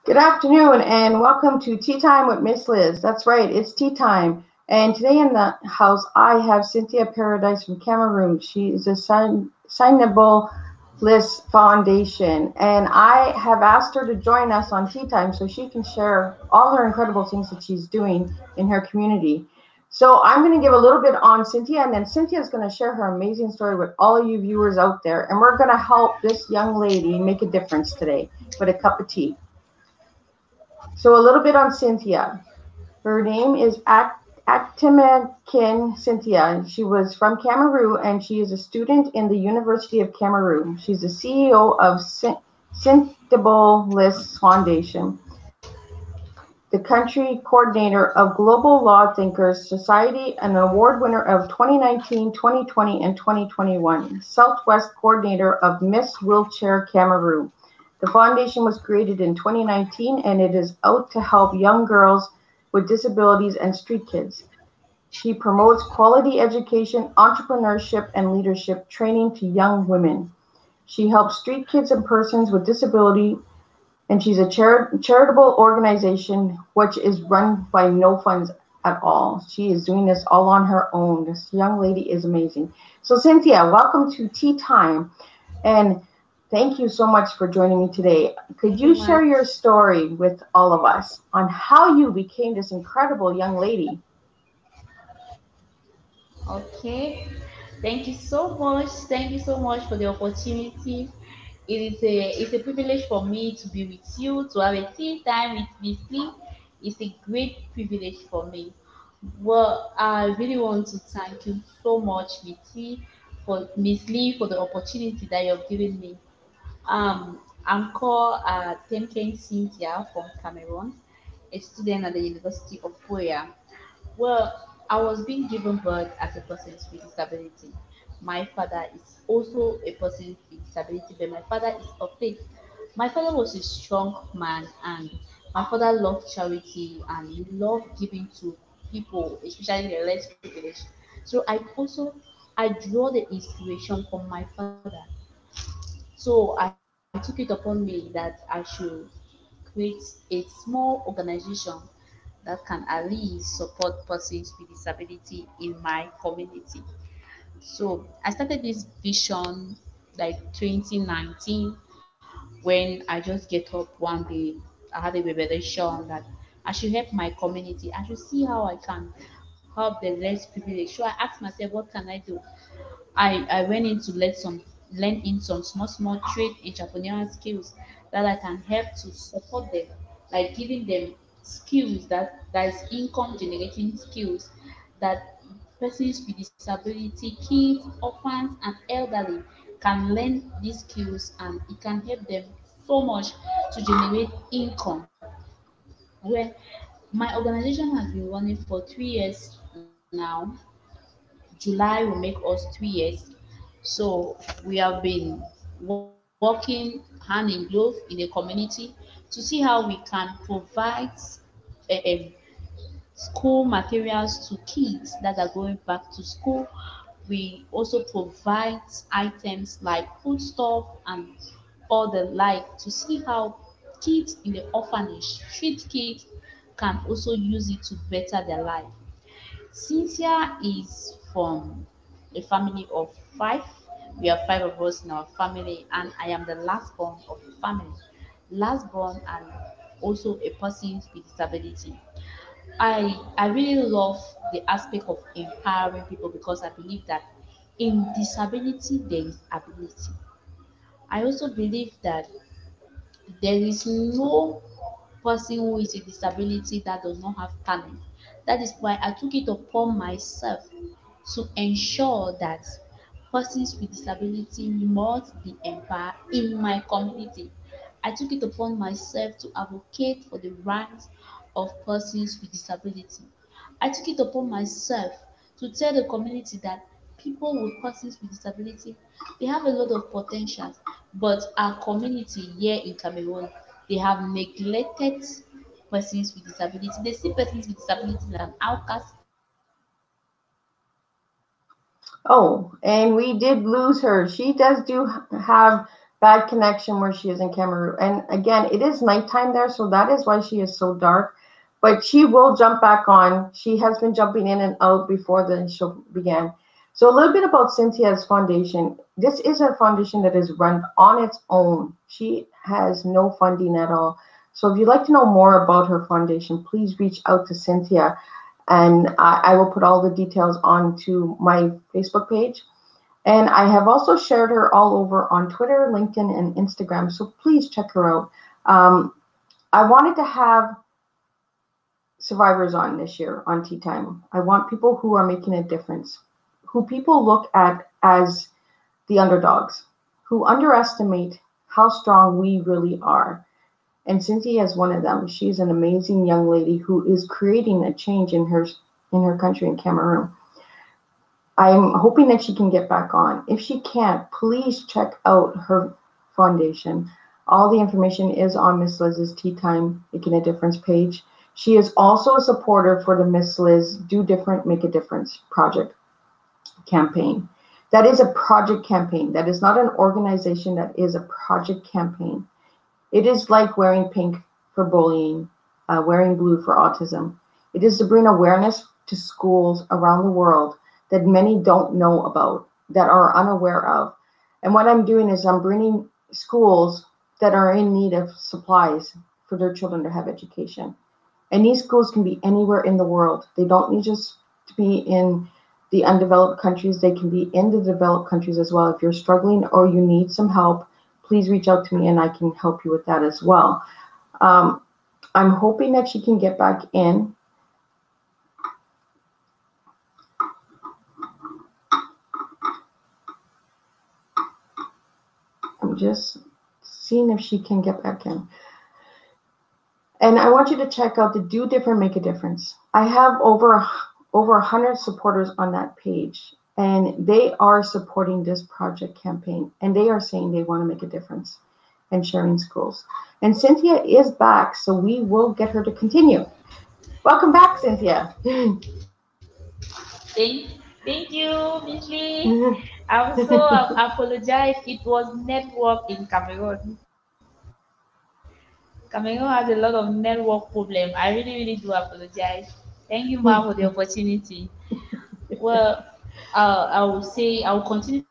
Good afternoon and welcome to Tea Time with Miss Liz. That's right, it's tea time. And today in the house, I have Cynthia Paradise from Cameroon. She is a Cyndibless Foundation. And I have asked her to join us on Tea Time so she can share all her incredible things that she's doing in her community. So I'm going to give a little bit on Cynthia, and then Cynthia is going to share her amazing story with all of you viewers out there. And we're going to help this young lady make a difference today with a cup of tea. So a little bit on Cynthia. Her name is Atemkeng Cynthia. She was from Cameroon and she is a student in the University of Cameroon. She's the CEO of Cyndibless Foundation, the country coordinator of Global Law Thinkers Society, an award winner of 2019, 2020, and 2021, Southwest coordinator of Miss Wheelchair Cameroon. The foundation was created in 2019 and it is out to help young girls with disabilities and street kids. She promotes quality education, entrepreneurship, and leadership training to young women. She helps street kids and persons with disability, and she's a charitable organization which is run by no funds at all. She is doing this all on her own. This young lady is amazing. So Cynthia, welcome to Tea Time. And thank you so much for joining me today. Could you share your story with all of us on how you became this incredible young lady? Okay, thank you so much. Thank you so much for the opportunity. It's a privilege for me to be with you, to have a tea time with Miss Lee. It's a great privilege for me. Well, I really want to thank you so much, Miss Lee, for the opportunity that you've given me. I'm called Atemkeng Cynthia from Cameroon, a student at the University of Cameroon. Well, I was being given birth as a person with disability. My father is also a person with disability, but my father is of faith. My father was a strong man, and my father loved charity and he loved giving to people, especially the less privileged. So I draw the inspiration from my father. So I took it upon me that I should create a small organization that can at least support persons with disability in my community. So I started this vision like 2019 when I just get up one day. I had a revelation that I should help my community. I should see how I can help the less privileged. So I asked myself, what can I do? I went in to learn in some small trade entrepreneurial skills that I can help to support them, like giving them skills that is income generating skills that persons with disability, kids, orphans, and elderly can learn these skills and it can help them so much to generate income. Where my organization has been running for 3 years now. July will make us 3 years. So we have been working hand in glove in the community to see how we can provide school materials to kids that are going back to school. We also provide items like foodstuff and all the like to see how kids in the orphanage, street kids, can also use it to better their life. Cynthia is from a family of five. We are five of us in our family, and I am the last born of the family. Last born and also a person with disability. I really love the aspect of empowering people because I believe that in disability there is ability. I also believe that there is no person who is a disability that does not have talent. That is why I took it upon myself to ensure that persons with disability must be empowered in my community. I took it upon myself to advocate for the rights of persons with disability. I took it upon myself to tell the community that people with persons with disability they have a lot of potentials, but our community here in Cameroon they have neglected persons with disability. They see persons with disability as an outcast. Oh, and we did lose her. She does have bad connection where she is in Cameroon. And again, it is nighttime there, so that is why she is so dark. But she will jump back on. She has been jumping in and out before the show began. So a little bit about Cynthia's foundation. This is a foundation that is run on its own. She has no funding at all. So if you'd like to know more about her foundation, please reach out to Cynthia. And I will put all the details onto my Facebook page. And I have also shared her all over on Twitter, LinkedIn, and Instagram. So please check her out. I wanted to have survivors on this year on Teatime. I want people who are making a difference, who people look at as the underdogs, who underestimate how strong we really are. And Cynthia is one of them. She's an amazing young lady who is creating a change in her country, in Cameroon. I'm hoping that she can get back on. If she can't, please check out her foundation. All the information is on Miss Liz's Teatime Making a Difference page. She is also a supporter for the Miss Liz Do Different, Make a Difference project campaign. That is a project campaign. That is not an organization. That is a project campaign. It is like wearing pink for bullying, wearing blue for autism. It is to bring awareness to schools around the world that many don't know about, that are unaware of. And what I'm doing is I'm bringing schools that are in need of supplies for their children to have education. And these schools can be anywhere in the world. They don't need just to be in the undeveloped countries. They can be in the developed countries as well. If you're struggling or you need some help, please reach out to me and I can help you with that as well. I'm hoping that she can get back in. I'm just seeing if she can get back in. And I want you to check out the Do Different, Make a Difference. I have over 100 supporters on that page, and they are supporting this project campaign, and they are saying they want to make a difference and sharing schools. And Cynthia is back, so we will get her to continue. Welcome back, Cynthia. Thank you, Miss Lee. I also apologize. It was network in Cameroon. Cameroon has a lot of network problem. I really do apologize. Thank you, ma'am, for the opportunity. Well, I will say I will continue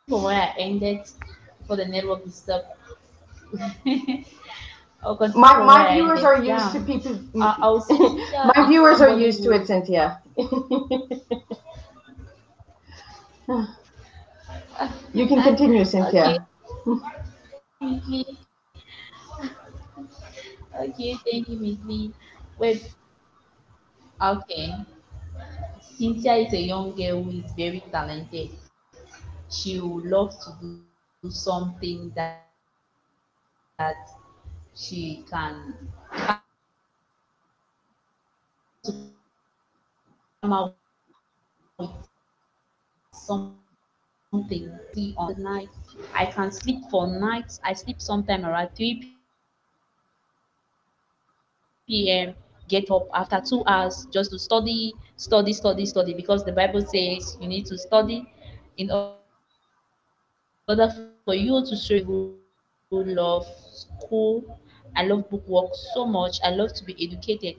from where I ended for the network disturb. I'll continue from where My I viewers ended. are used to people. I'll say Cynthia My is viewers are somebody used to who. it, Cynthia. You can continue, Okay, Cynthia. Miss Lee. Okay, thank you, Miss Lee. Wait, okay. Cynthia is a young girl who is very talented. She would love to do something that she can come out with something see on the night. I can sleep for nights. I sleep sometime around 3 p.m. Get up after 2 hours just to study because the Bible says you need to study in order for you to show a good love school. I love bookwork so much. I love to be educated.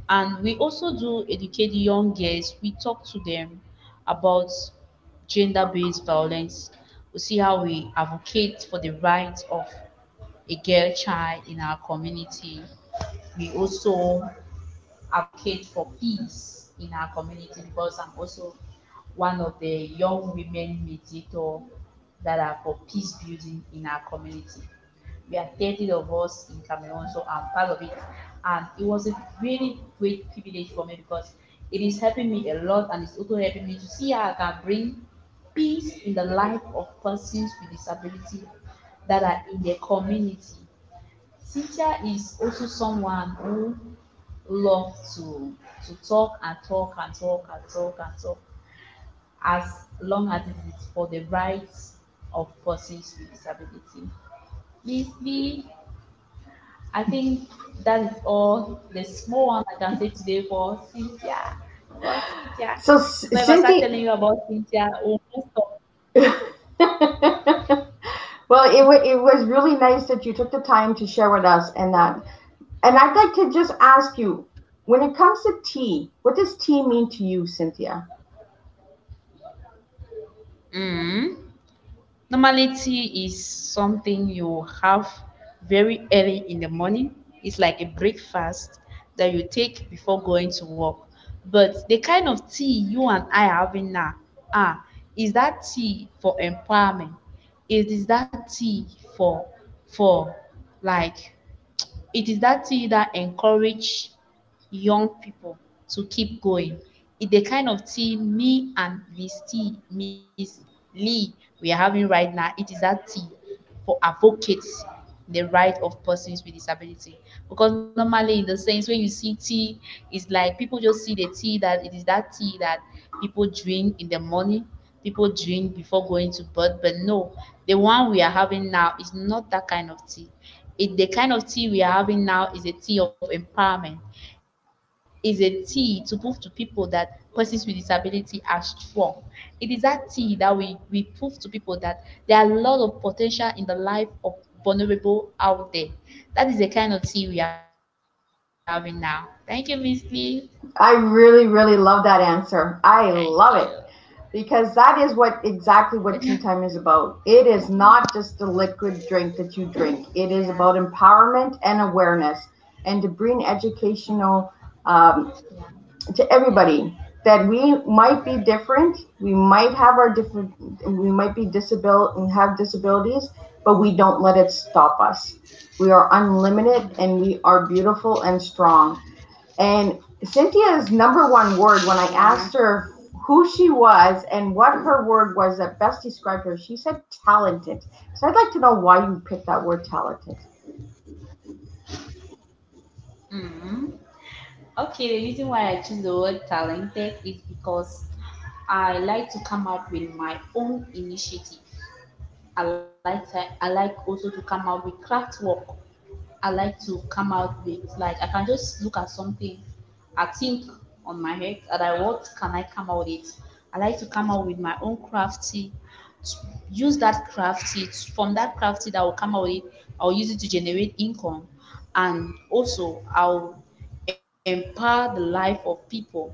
And we also do educate young girls. We talk to them about gender-based violence. We see how we advocate for the rights of a girl child in our community. We also advocate for peace in our community because I'm also one of the young women mediator that are for peace building in our community. We are 30 of us in Cameroon, so I'm part of it. And it was a really great privilege for me because it is helping me a lot and it's also helping me to see how I can bring peace in the life of persons with disability that are in their community. Cynthia is also someone who loves to talk and talk and talk and talk and talk as long as it is for the rights of persons with disability. Miss B, I think that is all the small one I can say today for Cynthia. For Cynthia. So, If I start Cynthia. telling you about Cynthia, we won't stop. Well, it was really nice that you took the time to share with us and that. And I'd like to just ask you, when it comes to tea, what does tea mean to you, Cynthia? Mm. Normally, tea is something you have very early in the morning. It's like a breakfast that you take before going to work. But the kind of tea you and I are having now, is that tea for empowerment? It is that tea for like it is that tea that encourage young people to keep going. It's the kind of tea me and Miss Lee we are having right now. It is that tea for advocates the right of persons with disability. Because normally in the sense when you see tea, it's like people just see the tea that it is that tea that people drink in the morning, people drink before going to bed. But no, the one we are having now is not that kind of tea. The kind of tea we are having now is a tea of empowerment, is a tea to prove to people that persons with disability are strong. It is that tea that we prove to people that there are a lot of potential in the life of vulnerable out there. That is the kind of tea we are having now. Thank you, Miss Lee. I really, really love that answer. I Thank love it you. because that is what exactly what tea time is about. It is not just a liquid drink that you drink. It is about empowerment and awareness, and to bring educational um, to everybody that we might be different, we might have our different, we might be disabil and have disabilities, but we don't let it stop us. We are unlimited and we are beautiful and strong. And Cynthia's number one word, when I asked her who she was and what her word was that best described her, she said talented. So I'd like to know why you picked that word talented. Mm. Okay, the reason why I choose the word talented is because I like to come up with my own initiative. I like also to come out with craft work. I like to come out with like I can just look at something, I think on my head, and I what can I come out with it? I like to come out with my own crafty, use that crafty from that crafty that will come out with it. I'll use it to generate income, and also I'll empower the life of people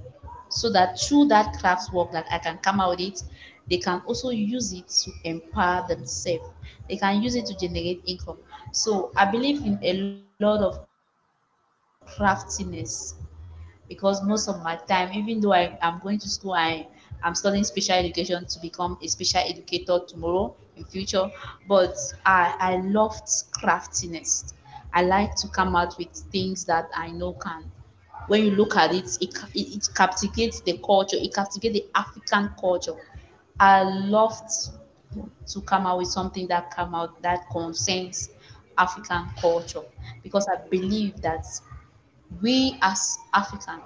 so that through that craft work that I can come out with it, they can also use it to empower themselves. They can use it to generate income. So I believe in a lot of craftiness because most of my time, even though I'm going to school, I'm studying special education to become a special educator tomorrow in future. But I loved craftiness. I like to come out with things that I know can when you look at it, it captivates the culture, it captivates the African culture. I loved to come out with something that come out that concerns African culture because I believe that we as African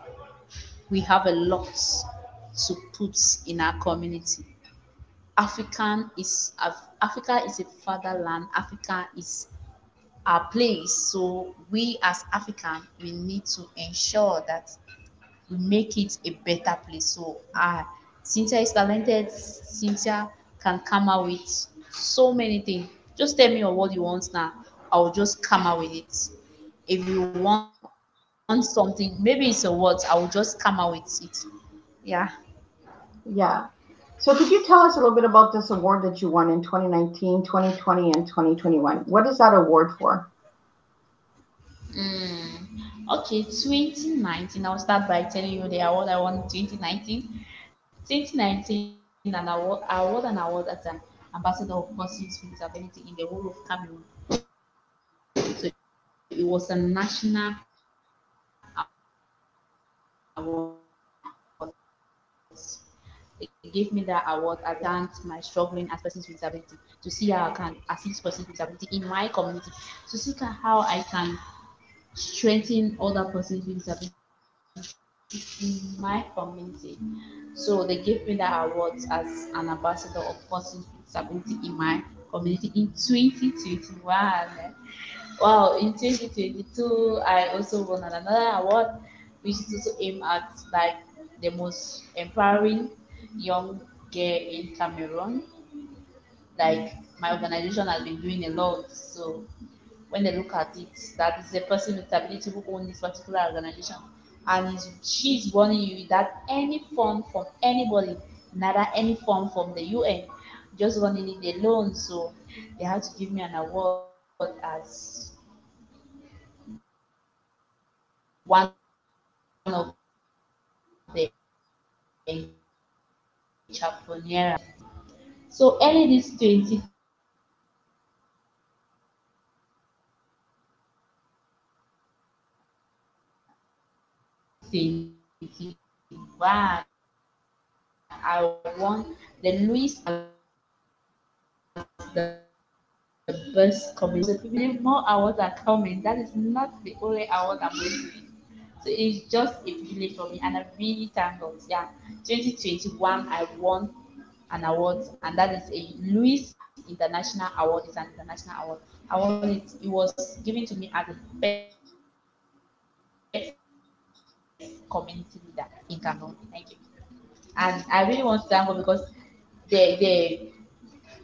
we have a lot to put in our community. Africa is a fatherland. Africa is our place. So we as African we need to ensure that we make it a better place. So Cynthia is talented. Cynthia can come out with so many things. Just tell me what you want now. I'll just come out with it. If you want something, maybe it's a word, I will just come out with it. Yeah. Yeah. So could you tell us a little bit about this award that you won in 2019, 2020, and 2021? What is that award for? Okay, 2019. I'll start by telling you the award I won in 2019. 2019, I won an award as an ambassador of persons with disability in the whole of Cameroon. So it was a national award. They gave me that award to thank my struggling as persons with disability, to see how I can assist persons with disability, to see how I can assist persons with disability in my community, to see how I can strengthen other persons with disability in my community. So they gave me that award as an ambassador of persons with disability in my community in 2021. Wow, in 2022, I also won another award, which is also aimed at like the most empowering young girl in Cameroon. Like my organization has been doing a lot. So when they look at it, that is a person with ability who owns this particular organization, and she's warning you that any fund from anybody, neither any fund from the UN, just running it alone. So they had to give me an award as one of the entrepreneurs. So early this 2021, I won the Louis as the best community. More awards are coming. That is not the only award I'm going to win. So it's just a privilege for me, and I really thank God. Yeah, 2021, I won an award, and that is a Louis International Award. It's an international award. I won it. It was given to me as the best community leader in Cameroon. Thank you. And I really want to thank God because the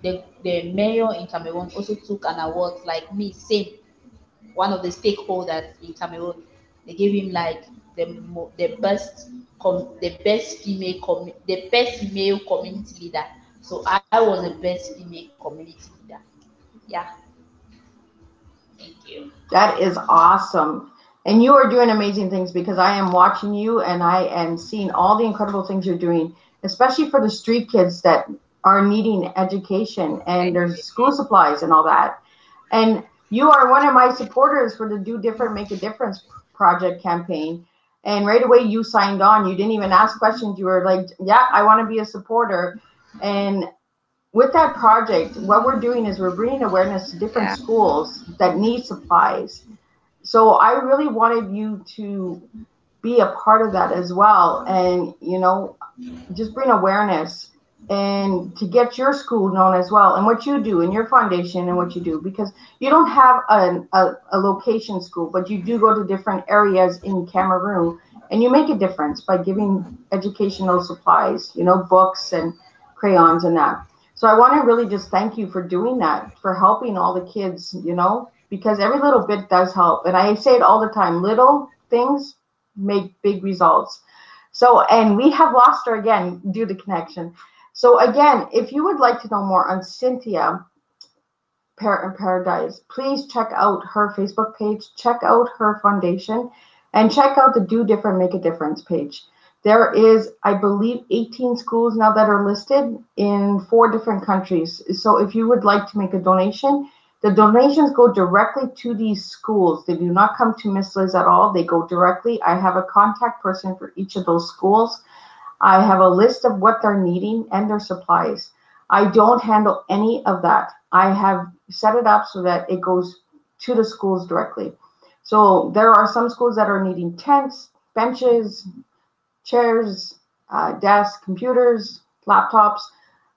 the the mayor in Cameroon also took an award like me, same one of the stakeholders in Cameroon. They gave him like the best the best female community leader. So I was the best female community leader. Yeah, thank you. That is awesome. And you are doing amazing things because I am watching you and I am seeing all the incredible things you're doing, especially for the street kids that are needing education and there's school supplies and all that. And you are one of my supporters for the Do Different, Make a Difference project campaign. And right away you signed on. You didn't even ask questions. You were like, yeah, I want to be a supporter. And with that project, what we're doing is we're bringing awareness to different schools that need supplies. So I really wanted you to be a part of that as well, and just bring awareness and to get your school known as well, and what you do in your foundation and what you do, because you don't have a location school, but you do go to different areas in Cameroon and you make a difference by giving educational supplies, books and crayons and that. So I want to really just thank you for doing that, for helping all the kids, because every little bit does help. And I say it all the time, little things make big results. So, and we have lost her again due to connection. So again, if you would like to know more on Cynthia Paradise, please check out her Facebook page, check out her foundation, and check out the Do Different, Make a Difference page. There is, I believe, 18 schools now that are listed in 4 different countries. So if you would like to make a donation, the donations go directly to these schools. They do not come to Miss Liz at all. They go directly. I have a contact person for each of those schools. I have a list of what they're needing and their supplies. I don't handle any of that. I have set it up so that it goes to the schools directly. So there are some schools that are needing tents, benches, chairs, desks, computers, laptops.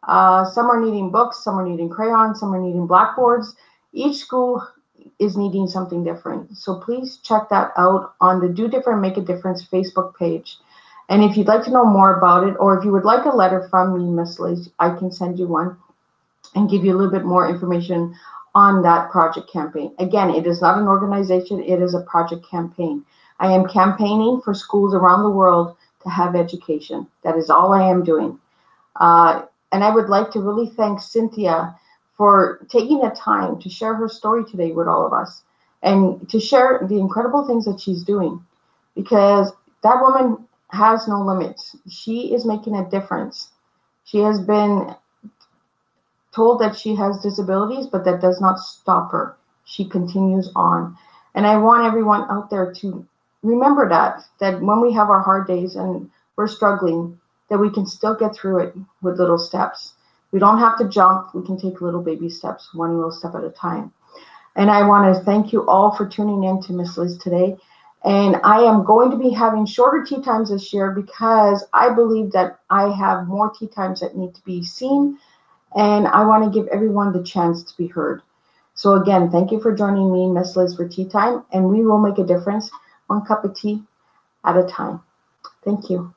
Some are needing books, some are needing crayons, some are needing blackboards. Each school is needing something different. So please check that out on the Do Different, Make a Difference Facebook page. And if you'd like to know more about it, or if you would like a letter from me, Miss Liz, I can send you one and give you a little bit more information on that project campaign. Again, it is not an organization, it is a project campaign. I am campaigning for schools around the world to have education. That is all I am doing. And I would like to really thank Cynthia for taking the time to share her story today with all of us and to share the incredible things that she's doing, because that woman has no limits. She is making a difference. She has been told that she has disabilities, but that does not stop her. She continues on. And I want everyone out there to remember that when we have our hard days and we're struggling, that we can still get through it with little steps. We don't have to jump. We can take little baby steps, one little step at a time. And I want to thank you all for tuning in to Miss Liz today. And I am going to be having shorter tea times this year because I believe that I have more tea times that need to be seen. And I want to give everyone the chance to be heard. So again, thank you for joining me, Miss Liz, for Tea Time. And we will make a difference, one cup of tea at a time. Thank you.